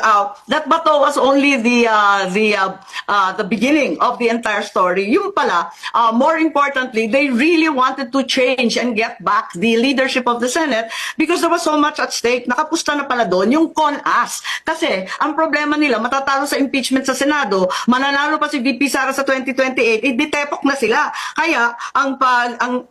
out that Bato was only the beginning of the entire story. Yung pala, more importantly, they really wanted to change and get back the leadership of the Senate because there was so much at stake. Nakapusta na pala doon yung CONAS. Kasi ang problema nila, matatalo sa impeachment sa Senado, mananalo pa si VP Sara sa 2028, iditepok na sila. Kaya ang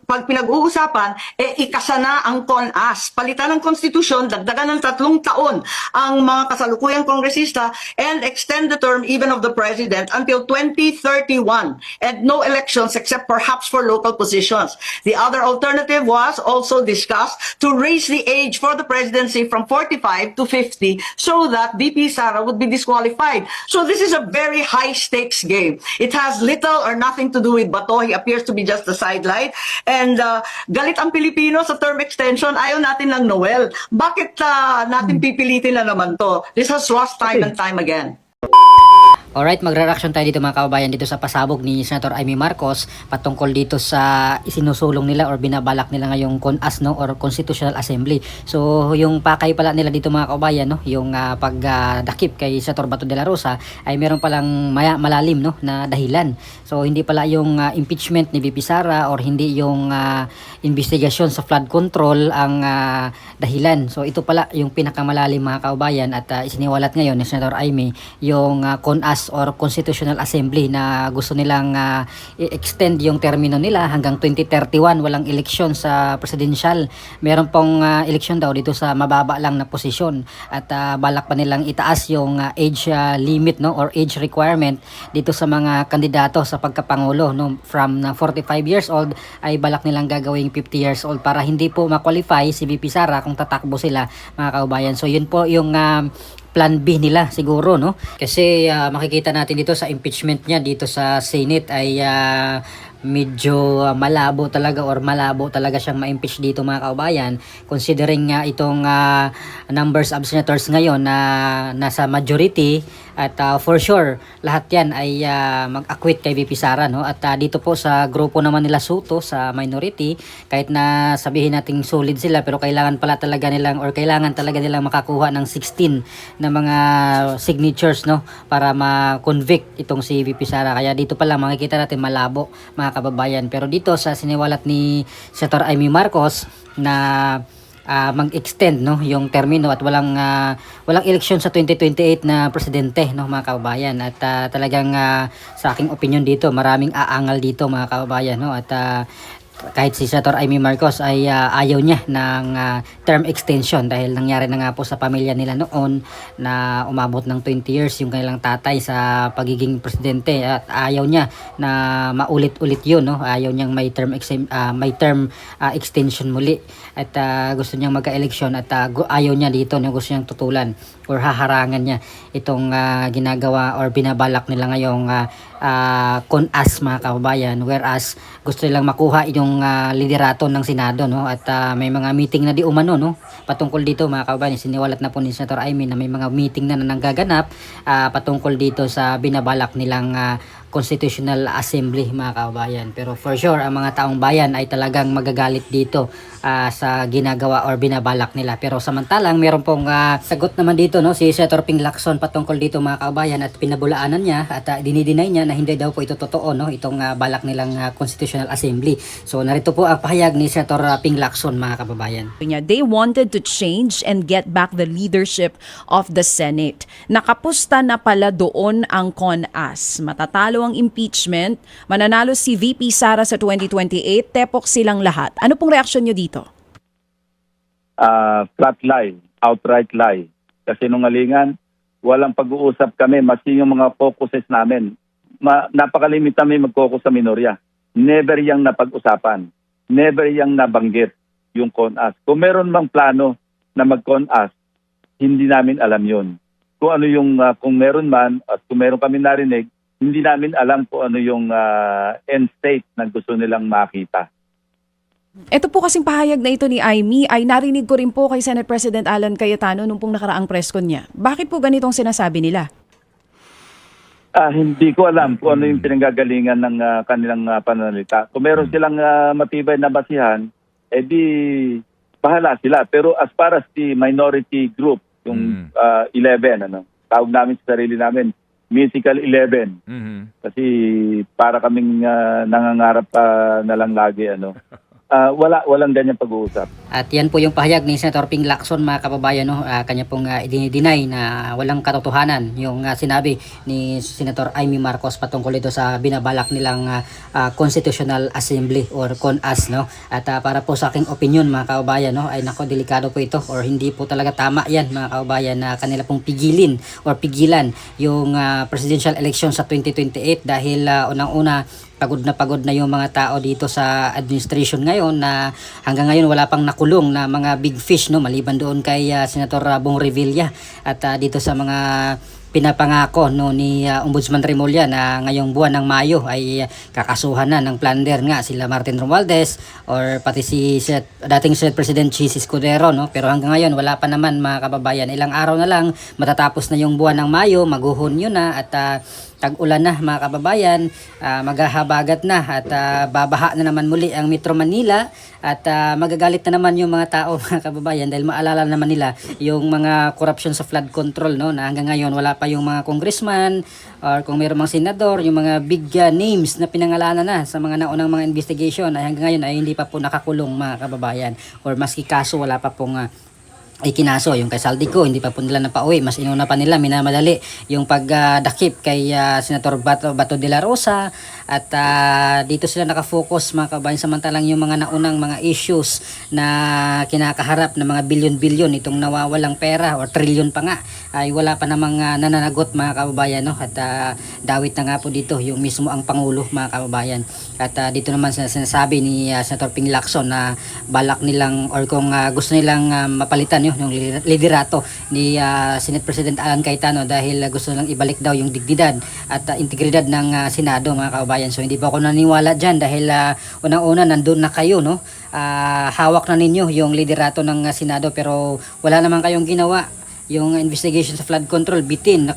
pag pinag-uusapan, ikasa na ang CONAS. Palitan ng konstitusyon, dagdagan ng 3 taon ang mga kasalukuyang kongresista and extend the term even of the president until 2031 and no elections except perhaps for local positions. The other alternative was also discussed to raise the age for the presidency from 45 to 50 so that VP Sara would be disqualified. So this is a very high stakes game. It has little or nothing to do with Bato. He appears to be just a sidelight. And galit ang Pilipino sa term extension. Ayaw natin ng Noel. Bakit natin pipilitin na naman to? This has lost time and time again. Alright, magra-reaction tayo dito mga kababayan dito sa pasabog ni Senator Amy Marcos patungkol dito sa isinusulong nila or binabalak nila ngayong CONAS, no, or Constitutional Assembly. So yung pakay pala nila dito mga kababayan, no, yung pagdakip kay Senator Bato de la Rosa ay meron palang malalim, no, na dahilan. So hindi pala yung impeachment ni VP Sara or hindi yung investigasyon sa flood control ang dahilan. So ito pala yung pinakamalalim mga kababayan at isiniwalat ngayon ni Senator Amy yung CONAS or Constitutional Assembly na gusto nilang i-extend yung termino nila hanggang 2031, walang eleksyon sa presidential. Meron pong eleksyon daw dito sa mababa lang na posisyon at balak pa nilang itaas yung age limit, no, or age requirement dito sa mga kandidato sa pagkapangulo, no, from 45 years old ay balak nilang gagawing 50 years old para hindi po ma-qualify si VP Sara kung tatakbo sila mga kaubayan. So yun po yung plan B nila siguro, no? Kasi makikita natin dito sa impeachment niya dito sa Senate ay medyo malabo talaga or malabo talaga siyang ma-impeach dito mga kaubayan considering nga itong numbers of senators ngayon na nasa majority at for sure lahat yan ay mag-acquit kay VP Sara, no? At dito po sa grupo naman nila Soto sa minority, kahit na sabihin nating solid sila pero kailangan talaga nilang makakuha ng 16 na mga signatures, no, para ma-convict itong si VP Sara. Kaya dito pala makikita natin malabo mga kababayan. Pero dito sa siniwalat ni Senator Amy Marcos na mag-extend, no, yung termino at walang eleksyon sa 2028 na presidente, no, mga kababayan. At talagang sa aking opinion dito, maraming aangal dito mga kababayan, no, at kahit si Senator Amy Marcos ay ayaw niya ng term extension dahil nangyari na nga po sa pamilya nila noon na umabot ng 20 years yung kanilang tatay sa pagiging presidente at ayaw niya na maulit-ulit yun, no? Ayaw niyang may term extension muli at gusto niyang magka-eleksyon at ayaw niya dito, no? Gusto niyang tutulan or haharangan niya itong ginagawa or binabalak nila ngayong CONAS mga kababayan, whereas gusto nilang makuha yung liderato ng Senado, no, at may mga meeting na di umano, no, patungkol dito mga kababayan. Siniwalat na po ni Senator Amy na may mga meeting na nanggaganap patungkol dito sa binabalak nilang Constitutional Assembly mga kababayan. Pero for sure ang mga taong bayan ay talagang magagalit dito sa ginagawa or binabalak nila. Pero samantalang meron pong sagot naman dito, no, si Senator Ping Lacson patungkol dito mga kababayan at pinabulaanan niya at dinideny niya na hindi daw po ito totoo, no, itong balak nilang Constitutional Assembly. So narito po ang pahayag ni Senator Ping Lacson mga kababayan. They wanted to change and get back the leadership of the Senate. Nakapusta na pala doon ang CONAS. Matatalo ang impeachment, mananalo si VP Sara sa 2028, tepok silang lahat. Ano pong reaksyon nyo dito? Flat lie, outright lie. Kasi nungalingan, walang pag-uusap kami, masi yung mga focuses namin. Napakalimit kami mag-focus sa minorya. Never yang napag-usapan. Never yang nabanggit yung CONAS. Kung meron mang plano na mag-CONAS, hindi namin alam yun. Kung ano yung, kung meron man, at kung meron kami narinig, hindi namin alam kung ano yung end state na gusto nilang makita. Ito po kasing pahayag na ito ni Amy ay narinig ko rin po kay Senate President Alan Cayetano nung pong nakaraang press con niya. Bakit po ganitong sinasabi nila? Hindi ko alam kung ano yung pinanggagalingan ng kanilang pananalita. Kung meron silang matibay na basihan, edi bahala sila. Pero as far as the minority group, yung 11, tawag namin sa sarili namin, Mythical 11. Mhm. Kasi para kaming nangangarap na lang lagi, walang ganyang pag-uusap. At yan po yung pahayag ni Senator Ping Lacson, mga kababayan, no? Kanya pong i-deny na walang katotohanan yung sinabi ni Senator Amy Marcos patungkol ito sa binabalak nilang Constitutional Assembly or CONAS, no? At para po sa aking opinion, mga kababayan, no, ay nako, delikado po ito or hindi po talaga tama yan, mga kababayan, na kanila pong pigilan yung presidential election sa 2028 dahil unang-una pagod na yung mga tao dito sa administration ngayon na hanggang ngayon wala pang nakulong na mga big fish, no, maliban doon kay Senator Bong Revilla at dito sa mga pinapangako, no, ni Ombudsman Remulla na ngayong buwan ng Mayo ay kakasuhan na ng plunder nga sila Martin Romualdez or pati si dating Senate President Chis Escudero, no, pero hanggang ngayon wala pa naman, mga kababayan. Ilang araw na lang matatapos na yung buwan ng Mayo, maguhunyo na at tag-ulan na, mga kababayan, maghahabagat na at babaha na naman muli ang Metro Manila at magagalit na naman yung mga tao, mga kababayan, dahil maalala naman nila yung mga corruption sa flood control, no, na hanggang ngayon wala pa yung mga congressman or kung mayroong mga senador, yung mga big names na pinangalanan na sa mga naunang mga investigation ay hanggang ngayon ay hindi pa po nakakulong, mga kababayan, or maski kaso wala pa pong ay kinaso. Yung kay Saldico, hindi pa po nila napauwi. Mas inuna pa nila, minamadali yung pagdakip kay Senator Bato de la Rosa at dito sila nakafocus, mga kabayan, samantalang yung mga naunang mga issues na kinakaharap na mga bilyon-bilyon itong nawawalang pera or trilyon pa nga ay wala pa namang nananagot, mga kababayan, no? At dawit na nga po dito yung mismo ang Pangulo, mga kababayan. At dito naman sinasabi ni Senator Ping Lacson na balak nilang or kung gusto nilang mapalitan yung liderato ni Senate President Alan Cayetano dahil gusto nilang ibalik daw yung dignidad at integridad ng Senado, mga kababayan. So hindi pa ako naniwala dyan dahil unang-una nandun na kayo, no? Hawak na ninyo yung liderato ng Senado pero wala naman kayong ginawa. Yung investigation sa flood control, bitin,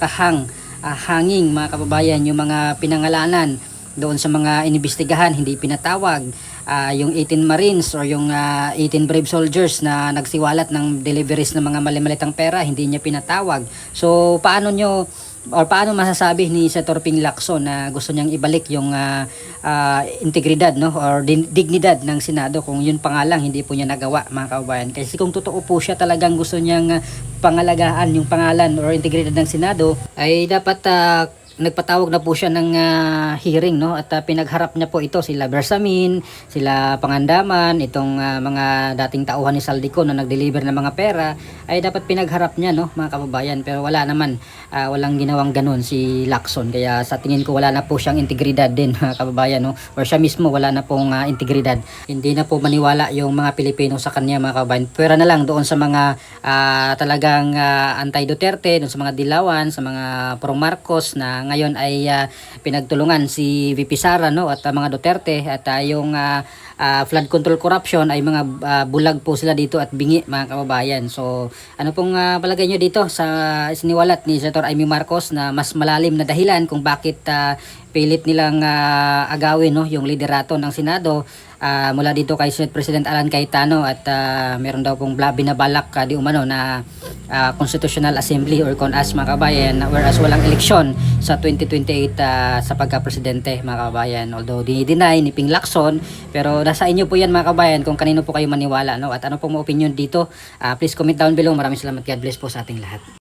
hanging, mga kababayan, yung mga pinangalanan doon sa mga inimbestigahan, hindi pinatawag. Yung 18 Marines or yung 18 brave soldiers na nagsiwalat ng deliveries ng mga mali-malitang pera, hindi niya pinatawag. So paano masasabi ni Senator Ping Lacson na gusto niyang ibalik yung integridad, no, or dignidad ng Senado kung yun pa nga lang hindi po niya nagawa, mga kababayan? Kasi kung totoo po siya talagang gusto niyang pangalagaan yung pangalan or integridad ng Senado, ay dapat nagpatawag na po siya ng hearing, no, at pinagharap niya po ito sila Bersamin, sila Pangandaman, itong mga dating tauhan ni Saldico na nag-deliver ng mga pera, ay dapat pinagharap niya, no, mga kababayan. Pero wala naman, walang ginawang ganun si Lacson, kaya sa tingin ko wala na po siyang integridad din, mga kababayan, no, or siya mismo wala na pong integridad. Hindi na po maniwala yung mga Pilipino sa kanya, mga kababayan. Pwera na lang doon sa mga talagang anti-Duterte, doon sa mga dilawan, sa mga pro-Marcos na ngayon ay pinagtulungan si VP Sara, no, at mga Duterte at yung flood control corruption ay mga bulag po sila dito at bingi, mga kababayan. So ano pong palagay nyo dito sa siniwalat ni Senator Amy Marcos na mas malalim na dahilan kung bakit pilit nilang agawin, no, yung liderato ng Senado mula dito kay Senate President Alan Cayetano at meron daw pong binabalak di umano na Constitutional Assembly or CONAS, mga kabayan, whereas walang eleksyon sa 2028 sa pagka-presidente, mga kabayan. Although dinideny ni Ping Lacson, pero nasa inyo po yan, mga kabayan, kung kanino po kayo maniwala, no, at ano pong opinion dito. Please comment down below. Maraming salamat. God bless po sa ating lahat.